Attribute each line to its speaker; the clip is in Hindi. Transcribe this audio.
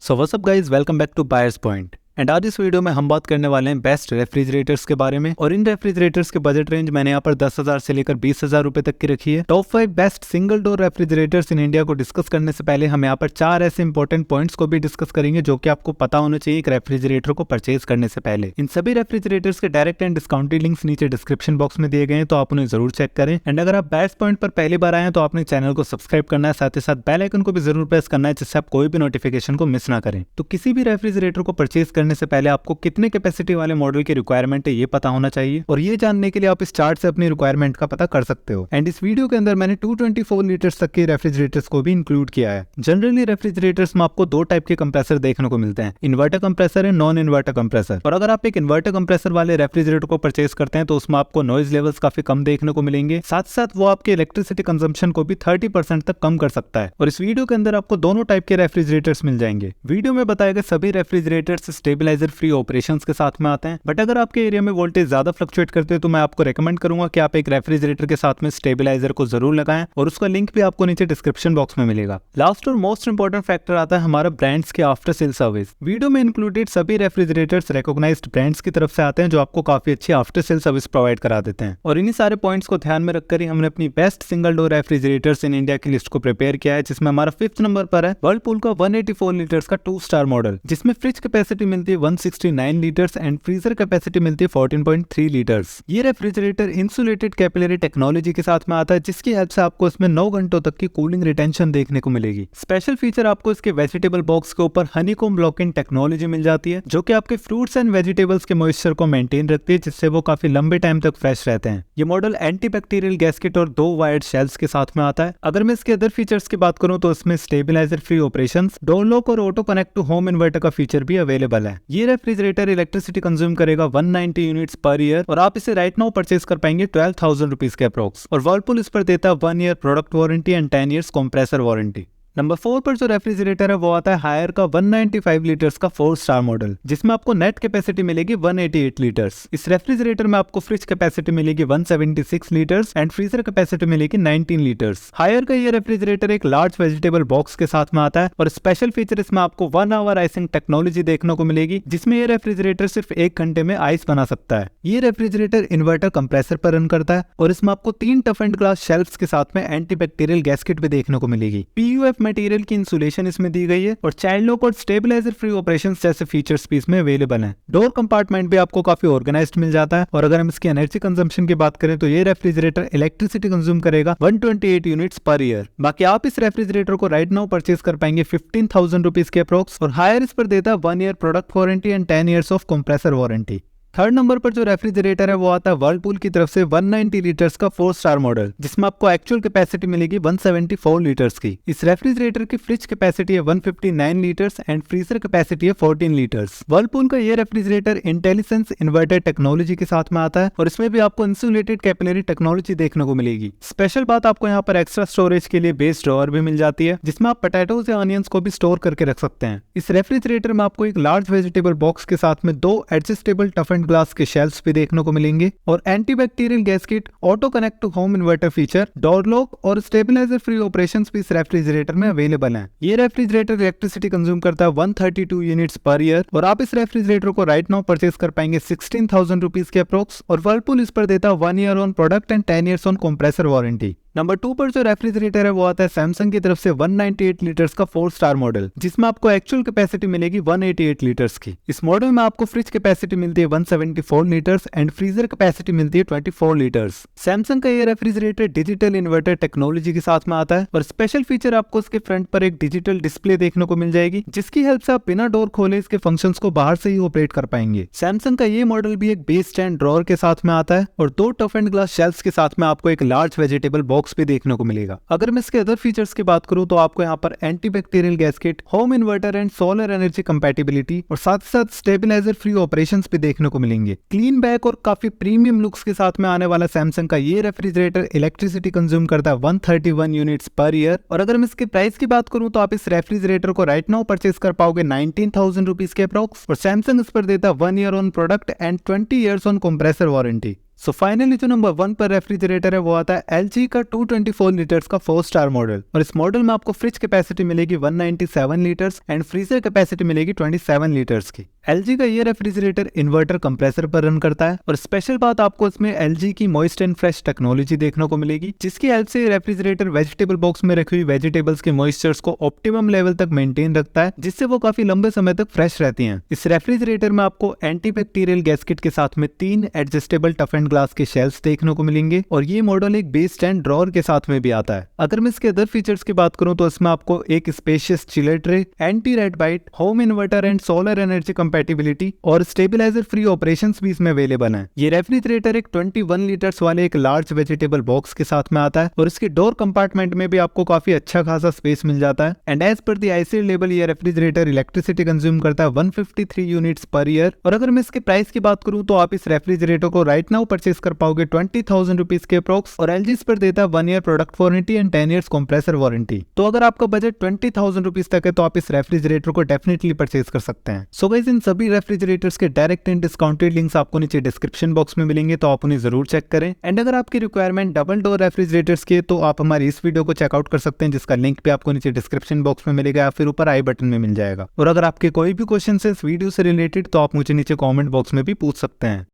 Speaker 1: So what's up guys, welcome back to buyers point. And आज इस वीडियो में हम बात करने वाले हैं बेस्ट रेफ्रिजरेटर्स के बारे में। और इन रेफ्रिजरेटर्स के बजट रेंज मैंने यहाँ पर 10,000 से लेकर 20,000 रुपए तक की रखी है। Top 5 best single door refrigerators in India को डिस्कस करने से पहले हम यहाँ पर 4 ऐसे इंपॉर्टेंट पॉइंट्स को भी डिस्कस करेंगे जो कि आपको पता होना चाहिए एक रेफ्रिजरेटर को परचेज करने से पहले। इन सभी रेफ्रिजरेटर्स के डायरेक्ट एंड डिस्काउंटेड लिंक्स नीचे डिस्क्रिप्शन बॉक्स में दिए गए हैं, तो आप उन्हें जरूर चेक करें। एंड अगर आप बायर्स पॉइंट पर पहली बार आए हैं तो आपने चैनल को सब्सक्राइब करना है, साथ ही साथ बेल आइकन को भी जरूर प्रेस करना है जिससे आप कोई भी नोटिफिकेशन को मिस ना करें। तो किसी भी रेफ्रिजरेटर को परचेज करने से पहले आपको कितने कैपेसिटी वाले मॉडल की रिक्वायरमेंट है ये पता होना चाहिए, और ये जानने के लिए आप इस चार्ट से अपनी रिक्वायरमेंट का पता कर सकते हो। एंड इस वीडियो के अंदर मैंने 224 लीटर्स तक के रेफ्रिजरेटर्स को भी इंक्लूड किया है। जनरली रेफ्रिजरेटर्स में आपको 2 टाइप के कंप्रेसर देखने को मिलते हैं, inverter compressor and non inverter compressor. और अगर आप एक इन्वर्टर कंप्रेसर वाले रेफ्रिजरेटर को परचेज करते हैं तो उसमें आपको नॉइज लेवल्स काफी कम देखने को मिलेंगे, साथ साथ वो आपके इलेक्ट्रिसिटी कंजम्पशन को भी 30% तक कम कर सकता है। और इस वीडियो के अंदर आपको दोनों टाइप के रेफ्रिजरेटर्स मिल जाएंगे। वीडियो में बताए गए सभी रेफ्रिजरेटर्स स्टेबलाइजर फ्री ऑपरेशंस के साथ में आते हैं, बट अगर आपके एरिया में वोल्टेज ज्यादा फ्लक्चुएट करते हैं तो मैं आपको रेकमेंड करूंगा कि आप एक रेफ्रिजरेटर के साथ में स्टेबलाइजर को जरूर लगाएं, और उसका लिंक भी आपको नीचे डिस्क्रिप्शन बॉक्स में मिलेगा। लास्ट और मोस्ट इंपोर्टेंट फैक्टर आता है हमारा ब्रांड्स के आफ्टर सेल सर्विस। वीडियो में इंक्लूडेड सभी रेफ्रिजरेटर्स रिकॉग्नाइज्ड ब्रांड्स की तरफ से आते हैं जो आपको काफी अच्छी आफ्टर सेल सर्विस प्रोवाइड करा देते हैं। और इन्हीं सारे पॉइंट्स को ध्यान में रखकर ही हमने अपनी best single door refrigerators in India की लिस्ट को प्रिपेयर किया है, जिसमें हमारा 5th नंबर पर है वर्लपूल का 184 लीटर्स का 2 स्टार मॉडल, जिसमें फ्रिज कैपेसिटी मिलती है 169 लीटर्स एंड फ्रीजर कैपेसिटी मिलती है 14.3 लीटर्स। ये रेफ्रिजरेटर इंसुलेटेड कैपिलरी टेक्नोलॉजी के साथ में आता है, जिसकी हेल्प से आपको इसमें 9 घंटों तक की कूलिंग रिटेंशन देखने को मिलेगी। स्पेशल फीचर आपको इसके वेजिटेबल बॉक्स के ऊपर हनीकॉम्ब ब्लॉकिंग टेक्नोलॉजी मिल जाती है, जो कि आपके फ्रूट्स एंड वेजिटेबल्स के मॉइस्चर को मेंटेन रखती है, जिससे वो काफी लंबे टाइम तक फ्रेश रहते हैं। ये मॉडल एंटी बैक्टीरियल गैस्केट और 2 वायर्ड शेल्स के साथ में आता है। अगर मैं इसके अदर फीचर्स की बात करूं तो इसमें stabiliser free operations, door lock और auto connect to home inverter का फीचर भी अवेलेबल है। ये रेफ्रिजरेटर इलेक्ट्रिसिटी कंज्यूम करेगा 190 यूनिट्स पर ईयर, और आप इसे राइट नाउ परचेज कर पाएंगे 12,000 रुपीज के अप्रोक्स। और वर्लपूल इस पर देता है 1 year product warranty and 10 years compressor warranty. Number 4 पर जो रेफ्रिजरेटर है वो आता है हायर का 195 लीटर्स का 4 स्टार मॉडल, जिसमें आपको नेट कैपेसिटी मिलेगी 188 लीटर्स। इस रेफ्रिजरेटर में आपको फ्रिज कैपेसिटी मिलेगी 176 लीटर्स एंड फ्रीजर कैपेसिटी मिलेगी 19 लीटर्स। हायर का ये रेफ्रिजरेटर एक लार्ज वेजिटेबल बॉक्स के साथ में आता है, और स्पेशल फीचर इसमें आपको 1 आवर आइसिंग टेक्नोलॉजी देखने को मिलेगी, जिसमें ये रेफ्रिजरेटर सिर्फ 1 घंटे में आइस बना सकता है। ये रेफ्रिजरेटर इन्वर्टर कंप्रेसर पर रन करता है, और इसमें आपको 3 टफ एंड ग्लास शेल्फ्स के साथ में एंटी बैक्टीरियल गैस्केट भी देखने को मिलेगी। PUF मटेरियल की इंसुलेशन इसमें दी गई है, और चाइल्ड लॉक और स्टेबलाइजर फ्री ऑपरेशंस जैसे फीचर्स भी इसमें अवेलेबल हैं। डोर कंपार्टमेंट भी आपको काफी ऑर्गेनाइज्ड मिल जाता है। और अगर हम इसकी एनर्जी कंजम्पशन की बात करें तो ये रेफ्रिजरेटर इलेक्ट्रिसिटी कंज्यूम करेगा 128 यूनिट्स पर ईयर। बाकी आप इस रेफ्रिजरेटर को राइट नाउ परचेज कर पाएंगे 15,000 रुपीज के अप्रोक्स, और हायर इस पर देता है 1 year product warranty and 10 years of compressor warranty. 3rd number पर जो रेफ्रिजरेटर है वो आता है वर्लपूल की तरफ से 190 लीटर्स का 4 स्टार मॉडल, जिसमें आपको एक्चुअल कैपेसिटी मिलेगी 174 लीटर्स की। इस रेफ्रिजरेटर की फ्रिज कैपेसिटी है 159 लीटर्स एंड फ्रीजर कैपेसिटी है 14 लीटर्स। वर्लपूल का ये रेफ्रिजरेटर इंटेलिसेंस इन्वर्टर टेक्नोलॉजी के साथ में आता है, और इसमें भी आपको इंसुलेटेड कैपिलरी टेक्नोलॉजी देखने को मिलेगी। स्पेशल बात आपको यहाँ पर एक्स्ट्रा स्टोरेज के लिए बेस ड्रॉअर भी मिल जाती है, जिसमें आप पोटैटोज या ऑनियंस को भी स्टोर करके रख सकते हैं। इस रेफ्रिजरेटर में आपको एक लार्ज वेजिटेबल बॉक्स के साथ में 2 एडजस्टेबल टफ एंड ग्लास के शेल्फ्स भी देखने को मिलेंगे, और anti bacterial gasket, auto connect to home inverter feature, door lock और स्टेबलाइजर फ्री ऑपरेशंस भी इस रेफ्रिजरेटर में अवेलेबल हैं। ये रेफ्रिजरेटर इलेक्ट्रिसिटी कंज्यूम करता है 132 यूनिट्स पर ईयर, और आप इस रेफ्रिजरेटर को राइट नाउ परचेज कर पाएंगे 16,000 रुपीज के अप्रोक्स, और वर्लपूल इस पर देता है 1 year on product and 10 years on compressor warranty. Number 2 पर जो रेफ्रिजरेटर है वो आता है सैमसंग की तरफ से 198 लीटर्स का 4 स्टार मॉडल, जिसमें आपको एक्चुअल कैपेसिटी मिलेगी 188 लीटर्स की। इस मॉडल में आपको फ्रिज कैपेसिटी मिलती है 174 लीटर्स एंड फ्रीजर कैपेसिटी मिलती है 24 लीटर्स। सैमसंग का ये रेफ्रिजरेटर डिजिटल इन्वर्टर टेक्नोलॉजी के साथ में आता है, और स्पेशल फीचर आपको इसके फ्रंट पर एक डिजिटल डिस्प्ले देखने को मिल जाएगी, जिसकी हेल्प से आप बिना डोर खोले इसके फंक्शंस को बाहर से ही ऑपरेट कर पाएंगे। सैमसंग का ये मॉडल भी एक बेस स्टैंड ड्रॉअर के साथ में आता है, और 2 टफ एंड ग्लास शेल्फ्स के साथ में आपको एक लार्ज वेजिटेबल बॉक्स भी देखने को मिलेगा। अगर मैं इसके अदर फीचर्स की बात करूं तो आपको यहाँ पर anti bacterial gasket, home inverter and solar energy compatibility, और साथ ही साथ स्टेबलाइजर फ्री ऑपरेशंस भी देखने को मिलेंगे। क्लीन बैक और काफी प्रीमियम लुक्स के साथ में आने वाला सैमसंग का ये रेफ्रिजरेटर इलेक्ट्रिसिटी कंज्यूम करता है 131 यूनिट्स पर ईयर। और अगर मैं इसके प्राइस की बात करूं तो आप इस रेफ्रिजरेटर को राइट नाउ परचेज कर पाओगे 19,000 रुपीज के अप्रोक्स, और सैमसंग इस पर देता है 1 year on product and 20 years on compressor warranty. So finally जो नंबर 1 पर रेफ्रिजरेटर है वो आता है LG का 224 लीटर्स का 4 स्टार मॉडल। और इस मॉडल में आपको फ्रिज कैपेसिटी मिलेगी 197 लीटर्स एंड फ्रीजर कैपेसिटी मिलेगी 27 लीटर्स की। LG का ये रेफ्रिजरेटर इन्वर्टर कंप्रेसर पर रन करता है और स्पेशल बात आपको इसमें LG की मॉइस्ट एंड फ्रेश टेक्नोलॉजी देखने को मिलेगी, जिसकी हेल्प से रेफ्रिजरेटर वेजिटेबल बॉक्स में रखी हुई वेजिटेबल्स के मॉइस्चर्स को ऑप्टिमम लेवल तक मेंटेन रखता है, जिससे वो काफी लंबे समय तक फ्रेश रहती हैं। इस रेफ्रिजरेटर में आपको एंटीबैक्टीरियल गैस्केट के साथ में 3 एडजस्टेबल टफ एंड ग्लास के शेल्फ्स देखने को मिलेंगे और ये मॉडल एक बेस स्टैंड ड्रॉअर के साथ में भी आता है। अगर मैं इसके अदर फीचर्स की बात करूं तो इसमें आपको एक spacious chiller tray, anti red bite, home inverter and solar energy compatibility और स्टेबलाइजर फ्री ऑपरेशंस भी इसमें अवेलेबल हैं। ये रेफ्रिजरेटर एक 21 लीटर्स वाले एक लार्ज वेजिटेबल बॉक्स के साथ में आता है और इसके डोर कंपार्टमेंट में भी आपको काफी अच्छा खासा स्पेस मिल जाता है। And as per the IC level ये रेफ्रिजरेटर इलेक्ट्रिसिटी कंज्यूम करता है 153 यूनिट्स पर ईयर। और अगर मैं इसके प्राइस की बात करूं तो आप इस रेफ्रिजरेटर को राइट नाउ परचेस कर पाओगे 20,000 रुपीज के अप्रोक्स और LG इस पर देता है 1 year product warranty and 10 years compressor warranty. तो अगर आपका बजट 20,000 रुपीज तक है तो आप इस रेफ्रिजरेटर को डेफिनेटली परचेस कर सकते हैं। सो गाइस, इन सभी रेफ्रिजरेटर्स के डायरेक्ट एंड डिस्काउंटेड लिंक्स आपको नीचे डिस्क्रिप्शन बॉक्स में मिलेंगे, तो आप उन्हें जरूर चेक करें। एंड अगर आपकी रिक्वायरमेंट डबल डोर रेफ्रिजरेटर्स की है तो आप हमारी इस वीडियो को चेकआउट कर सकते हैं, जिसका लिंक भी आपको नीचे डिस्क्रिप्शन बॉक्स में मिलेगा या फिर ऊपर आई बटन में मिल जाएगा। और अगर आपके कोई भी क्वेश्चन है इस वीडियो से रिलेटेड तो आप मुझे नीचे कॉमेंट बॉक्स में भी पूछ सकते हैं।